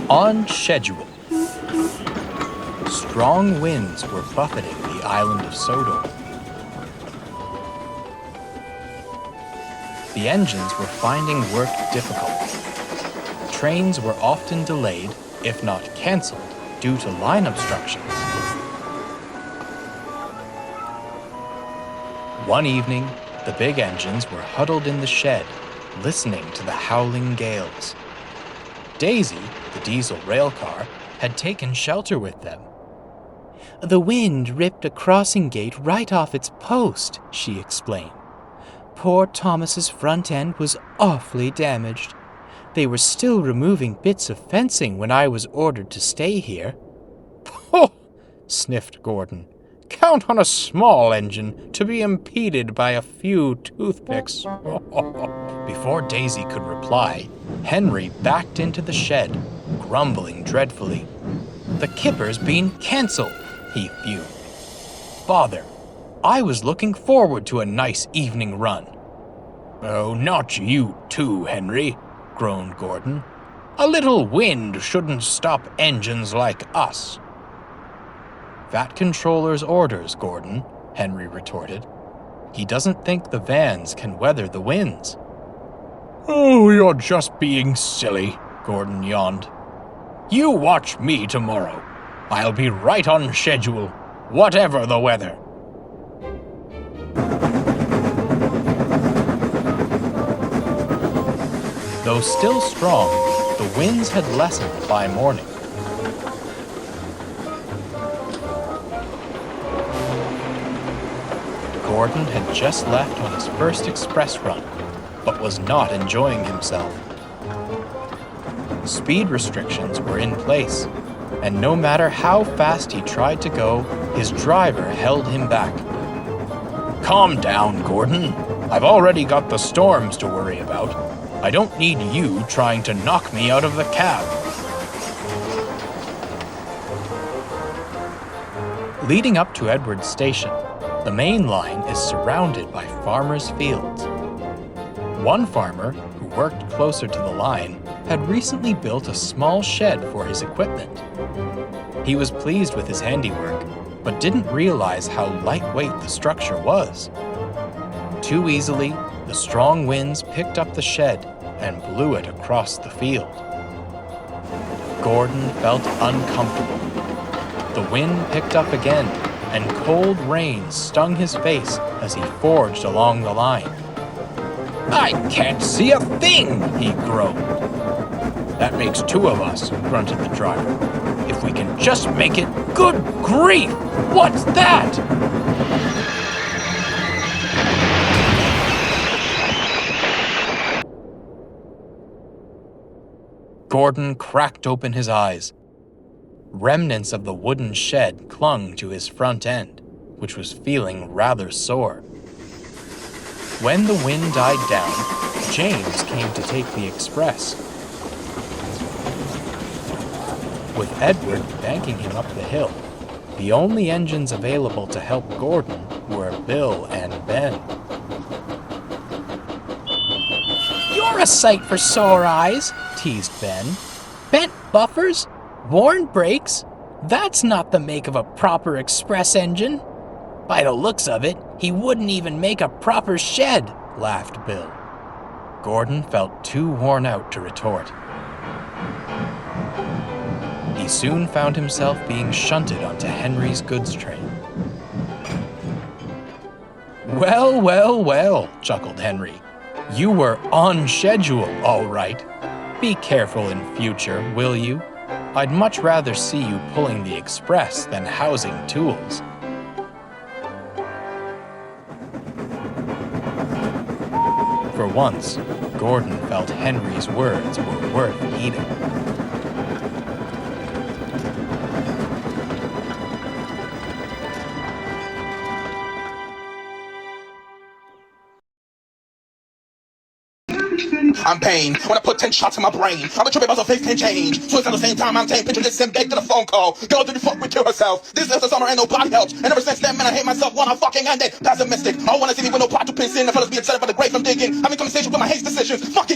On Shed-ule. Strong winds were buffeting the island of Sodor. The engines were finding work difficult. Trains were often delayed, if not cancelled, due to line obstructions. One evening, the big engines were huddled in the shed, listening to the howling gales. Daisy, the diesel railcar, had taken shelter with them. "The wind ripped a crossing gate right off its post," she explained. "Poor Thomas's front end was awfully damaged. They were still removing bits of fencing when I was ordered to stay here." "Oh," sniffed Gordon. "Count on a small engine to be impeded by a few toothpicks." Before Daisy could reply, Henry backed into the shed, grumbling dreadfully. "The kipper's been cancelled," he fumed. "Bother. I was looking forward to a nice evening run." "Oh, not you too, Henry," groaned Gordon. "A little wind shouldn't stop engines like us." "That controller's orders, Gordon," Henry retorted. "He doesn't think the vans can weather the winds." "Oh, you're just being silly," Gordon yawned. "You watch me tomorrow. I'll be right on schedule, whatever the weather." Though still strong, the winds had lessened by morning. Gordon had just left on his first express run, but was not enjoying himself. Speed restrictions were in place, and no matter how fast he tried to go, his driver held him back. "Calm down, Gordon. I've already got the storms to worry about. I don't need you trying to knock me out of the cab." Leading up to Edward's station, the main line is surrounded by farmers' fields. One farmer, who worked closer to the line, had recently built a small shed for his equipment. He was pleased with his handiwork, but didn't realize how lightweight the structure was. Too easily, the strong winds picked up the shed and blew it across the field. Gordon felt uncomfortable. The wind picked up again, and cold rain stung his face as he forged along the line. "I can't see a thing," he groaned. "That makes two of us," grunted the driver. "If we can just make it—" "Good grief! What's that?" Gordon cracked open his eyes. Remnants of the wooden shed clung to his front end, which was feeling rather sore. When the wind died down, James came to take the express. With Edward banking him up the hill, the only engines available to help Gordon were Bill and Ben. "You're a sight for sore eyes," teased Ben. "Bent buffers? Worn brakes? That's not the make of a proper express engine." "By the looks of it, he wouldn't even make a proper shed," laughed Bill. Gordon felt too worn out to retort. He soon found himself being shunted onto Henry's goods train. "Well, well, well," chuckled Henry. "You were on schedule, all right. Be careful in future, will you? I'd much rather see you pulling the express than housing tools." For once, Gordon felt Henry's words were worth heeding. I'm pain when I put 10 shots in my brain. I'm a tripping about a face can change. So it's at the same time I'm taking pictures, send back to the phone call. Girl, did you fuck with kill herself? This is the summer and nobody helps. And ever since then, man, I hate myself when I fucking ended. Pessimistic. I wanna see me with no plot to piss in. The fellas be excited for the grave I'm digging. Having conversation with my hate decisions. Fucking